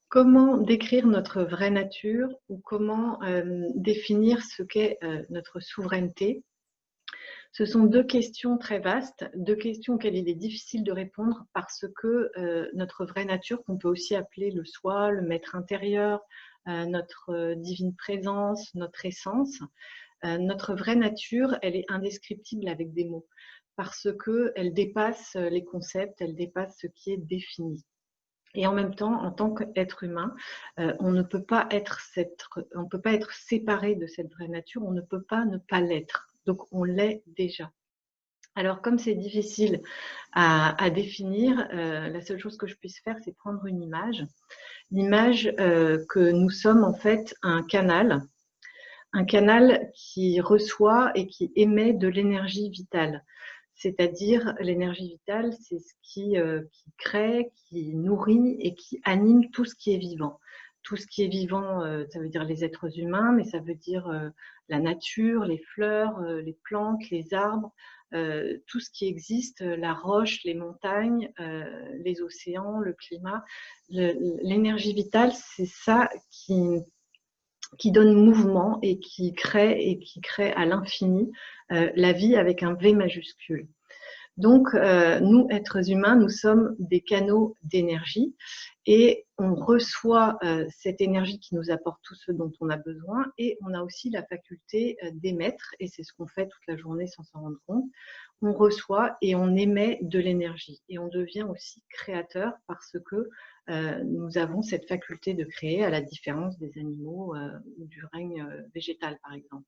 Comment décrire notre vraie nature ou comment définir ce qu'est notre souveraineté? Ce sont deux questions très vastes, deux questions auxquelles il est difficile de répondre parce que notre vraie nature, qu'on peut aussi appeler le soi, le maître intérieur, notre divine présence, notre essence, notre vraie nature, elle est indescriptible avec des mots parce qu'elle dépasse les concepts, elle dépasse ce qui est défini. Et en même temps, en tant qu'être humain, on ne peut pas être séparé de cette vraie nature, on ne peut pas ne pas l'être. Donc on l'est déjà. Alors comme c'est difficile à définir, la seule chose que je puisse faire, c'est prendre une image. L'image que nous sommes en fait un canal qui reçoit et qui émet de l'énergie vitale. C'est-à-dire, l'énergie vitale, c'est ce qui crée, qui nourrit et qui anime tout ce qui est vivant. Tout ce qui est vivant, ça veut dire les êtres humains, mais ça veut dire la nature, les fleurs, les plantes, les arbres, tout ce qui existe, la roche, les montagnes, les océans, le climat. L'énergie vitale, c'est ça qui donne mouvement et qui crée à l'infini la vie avec un V majuscule. Donc, nous, êtres humains, nous sommes des canaux d'énergie et on reçoit cette énergie qui nous apporte tout ce dont on a besoin et on a aussi la faculté d'émettre, et c'est ce qu'on fait toute la journée sans s'en rendre compte. On reçoit et on émet de l'énergie et on devient aussi créateur parce que nous avons cette faculté de créer à la différence des animaux ou du règne végétal, par exemple.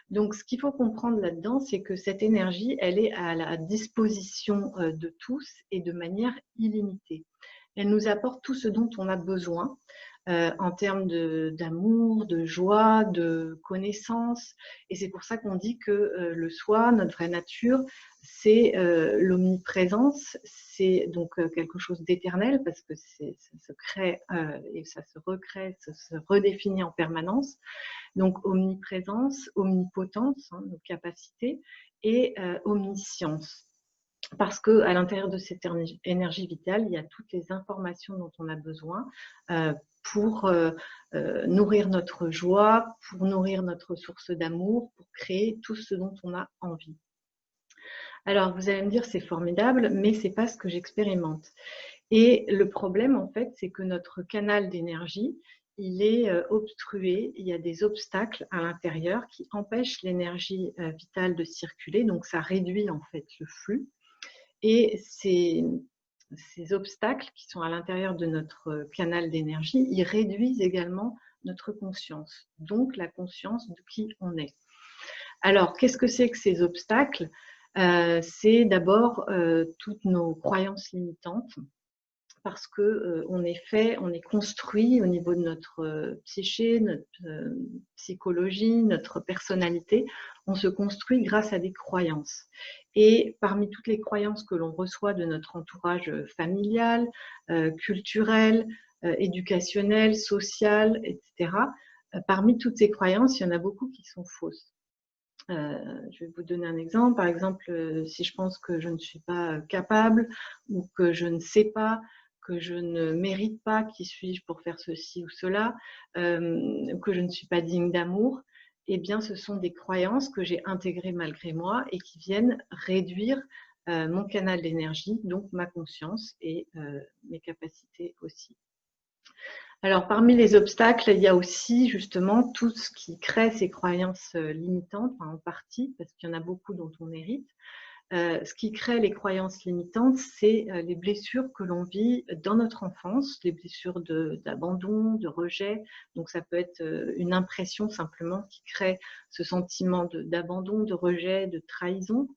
Donc, ce qu'il faut comprendre là-dedans, c'est que cette énergie, elle est à la disposition de tous et de manière illimitée. Elle nous apporte tout ce dont on a besoin en termes d'amour, de joie, de connaissance. Et c'est pour ça qu'on dit que le soi, notre vraie nature, c'est l'omniprésence, c'est donc quelque chose d'éternel parce que ça se crée et ça se recrée, ça se redéfinit en permanence. Donc omniprésence, omnipotence, hein, nos capacités, et omniscience. Parce qu'à l'intérieur de cette énergie vitale, il y a toutes les informations dont on a besoin pour nourrir notre joie, pour nourrir notre source d'amour, pour créer tout ce dont on a envie. Alors, vous allez me dire, c'est formidable, mais ce n'est pas ce que j'expérimente. Et le problème, en fait, c'est que notre canal d'énergie, il est obstrué, il y a des obstacles à l'intérieur qui empêchent l'énergie vitale de circuler, donc ça réduit en fait le flux. Et ces obstacles qui sont à l'intérieur de notre canal d'énergie, ils réduisent également notre conscience, donc la conscience de qui on est. Alors, qu'est-ce que c'est que ces obstacles? C'est d'abord toutes nos croyances limitantes, parce que on est construit au niveau de notre psyché, notre psychologie, notre personnalité. On se construit grâce à des croyances. Et parmi toutes les croyances que l'on reçoit de notre entourage familial, culturel, éducationnel, social, etc., parmi toutes ces croyances, il y en a beaucoup qui sont fausses. Je vais vous donner un exemple. Par exemple, si je pense que je ne suis pas capable ou que je ne sais pas, que je ne mérite pas, qui suis-je pour faire ceci ou cela, que je ne suis pas digne d'amour, eh bien, ce sont des croyances que j'ai intégrées malgré moi et qui viennent réduire mon canal d'énergie, donc ma conscience et mes capacités aussi. Alors, parmi les obstacles, il y a aussi justement tout ce qui crée ces croyances limitantes, en partie, parce qu'il y en a beaucoup dont on hérite. Ce qui crée les croyances limitantes, c'est les blessures que l'on vit dans notre enfance, les blessures d'abandon, de rejet. Donc, ça peut être une impression simplement qui crée ce sentiment d'abandon, de rejet, de trahison,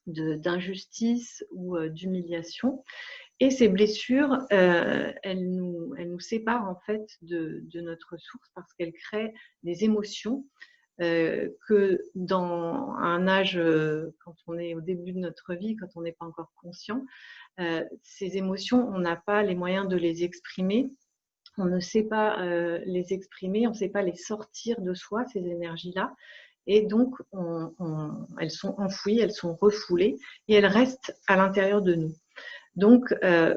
d'injustice ou d'humiliation. Et ces blessures, elles nous séparent en fait de notre source parce qu'elles créent des émotions que dans un âge, quand on est au début de notre vie, quand on n'est pas encore conscient, ces émotions, on n'a pas les moyens de les exprimer. On ne sait pas les exprimer, on ne sait pas les sortir de soi, ces énergies-là. Et donc, elles sont enfouies, elles sont refoulées et elles restent à l'intérieur de nous. Donc,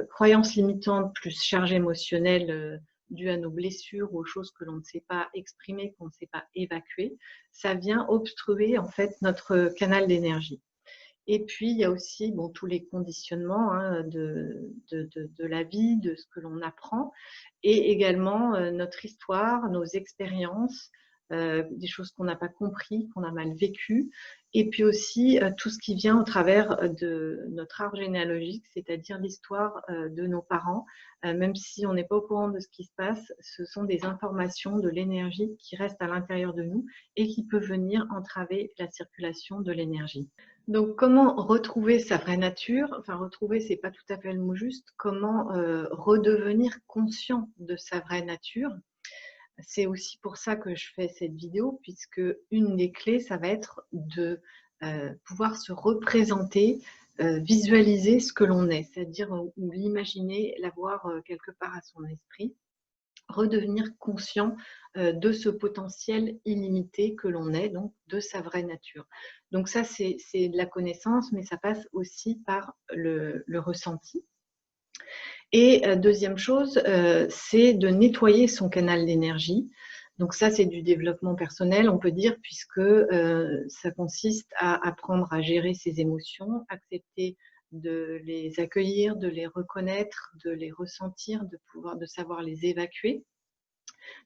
croyances limitantes plus charge émotionnelle dû à nos blessures, aux choses que l'on ne sait pas exprimer, qu'on ne sait pas évacuer, ça vient obstruer en fait notre canal d'énergie. Et puis, il y a aussi bon, tous les conditionnements de la vie, de ce que l'on apprend, et également notre histoire, nos expériences, des choses qu'on n'a pas compris, qu'on a mal vécues, et puis aussi tout ce qui vient au travers de notre arbre généalogique, c'est-à-dire l'histoire de nos parents. Même si on n'est pas au courant de ce qui se passe, ce sont des informations de l'énergie qui restent à l'intérieur de nous et qui peuvent venir entraver la circulation de l'énergie. Donc, comment retrouver sa vraie nature? Enfin, retrouver, c'est pas tout à fait le mot juste. Comment redevenir conscient de sa vraie nature? C'est aussi pour ça que je fais cette vidéo, puisque une des clés, ça va être de pouvoir se représenter, visualiser ce que l'on est, c'est-à-dire ou l'imaginer, l'avoir quelque part à son esprit, redevenir conscient de ce potentiel illimité que l'on est, donc de sa vraie nature. Donc ça, c'est de la connaissance, mais ça passe aussi par le ressenti. Et deuxième chose, c'est de nettoyer son canal d'énergie. Donc ça, c'est du développement personnel, on peut dire, puisque ça consiste à apprendre à gérer ses émotions, accepter de les accueillir, de les reconnaître, de les ressentir, de savoir les évacuer.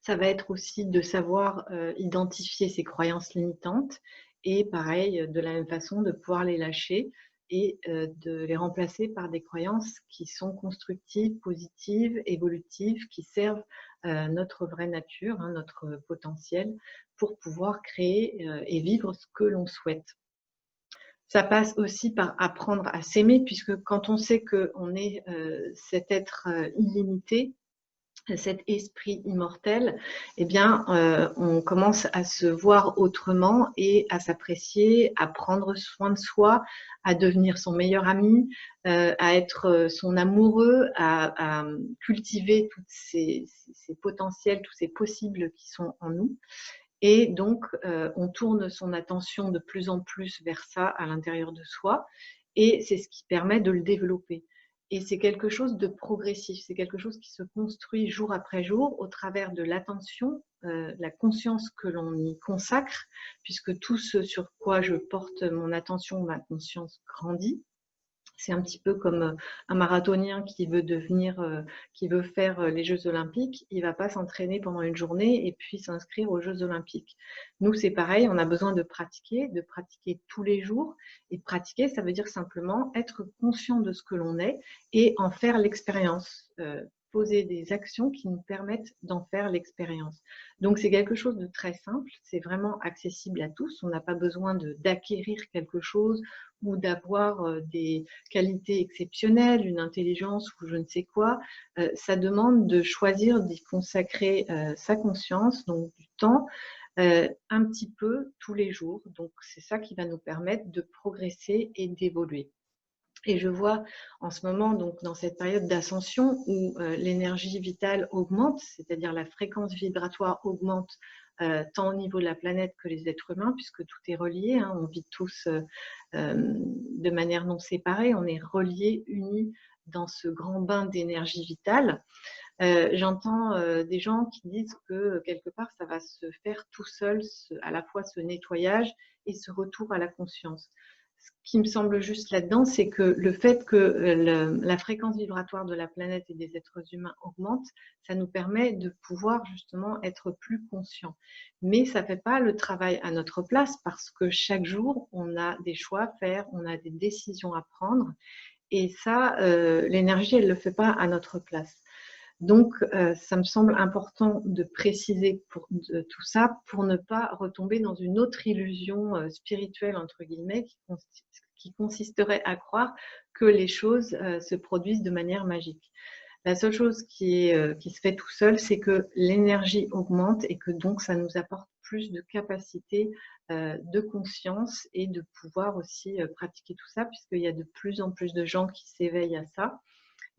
Ça va être aussi de savoir identifier ses croyances limitantes et pareil, de la même façon, de pouvoir les lâcher et de les remplacer par des croyances qui sont constructives, positives, évolutives, qui servent notre vraie nature, hein, notre potentiel, pour pouvoir créer et vivre ce que l'on souhaite. Ça passe aussi par apprendre à s'aimer, puisque quand on sait qu'on est cet être illimité, cet esprit immortel, eh bien, on commence à se voir autrement et à s'apprécier, à prendre soin de soi, à devenir son meilleur ami, à être son amoureux, à cultiver tous ces potentiels, tous ces possibles qui sont en nous. Et donc, on tourne son attention de plus en plus vers ça à l'intérieur de soi, et c'est ce qui permet de le développer. Et c'est quelque chose de progressif, c'est quelque chose qui se construit jour après jour au travers de l'attention, la conscience que l'on y consacre, puisque tout ce sur quoi je porte mon attention, ma conscience grandit. C'est un petit peu comme un marathonien qui veut faire les Jeux Olympiques. Il ne va pas s'entraîner pendant une journée et puis s'inscrire aux Jeux Olympiques. Nous, c'est pareil, on a besoin de pratiquer tous les jours. Et pratiquer, ça veut dire simplement être conscient de ce que l'on est et en faire l'expérience. Poser des actions qui nous permettent d'en faire l'expérience. Donc, c'est quelque chose de très simple, c'est vraiment accessible à tous. On n'a pas besoin d'acquérir quelque chose ou d'avoir des qualités exceptionnelles, une intelligence ou je ne sais quoi. Ça demande de choisir d'y consacrer sa conscience, donc du temps, un petit peu tous les jours. Donc, c'est ça qui va nous permettre de progresser et d'évoluer. Et je vois en ce moment, donc dans cette période d'ascension où l'énergie vitale augmente, c'est-à-dire la fréquence vibratoire augmente tant au niveau de la planète que les êtres humains, puisque tout est relié, hein, on vit tous de manière non séparée, on est reliés, unis dans ce grand bain d'énergie vitale. J'entends des gens qui disent que quelque part ça va se faire tout seul, à la fois ce nettoyage et ce retour à la conscience. Ce qui me semble juste là-dedans, c'est que le fait que la fréquence vibratoire de la planète et des êtres humains augmente, ça nous permet de pouvoir justement être plus conscients. Mais ça ne fait pas le travail à notre place parce que chaque jour, on a des choix à faire, on a des décisions à prendre. Et ça, l'énergie, elle ne le fait pas à notre place. Donc, ça me semble important de préciser tout ça pour ne pas retomber dans une autre illusion spirituelle, entre guillemets, qui consisterait à croire que les choses se produisent de manière magique. La seule chose qui se fait tout seul, c'est que l'énergie augmente et que donc ça nous apporte plus de capacité de conscience et de pouvoir aussi pratiquer tout ça, puisqu'il y a de plus en plus de gens qui s'éveillent à ça.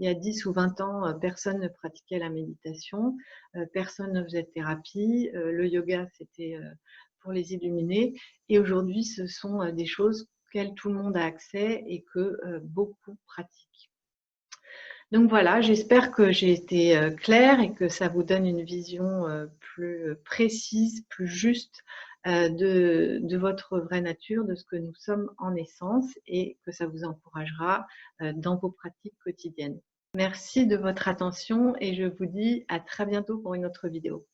Il y a 10 ou 20 ans, personne ne pratiquait la méditation, personne ne faisait de thérapie, le yoga, c'était pour les illuminés. Et aujourd'hui, ce sont des choses auxquelles tout le monde a accès et que beaucoup pratiquent. Donc voilà, j'espère que j'ai été claire et que ça vous donne une vision plus précise, plus juste de votre vraie nature, de ce que nous sommes en essence et que ça vous encouragera dans vos pratiques quotidiennes. Merci de votre attention et je vous dis à très bientôt pour une autre vidéo.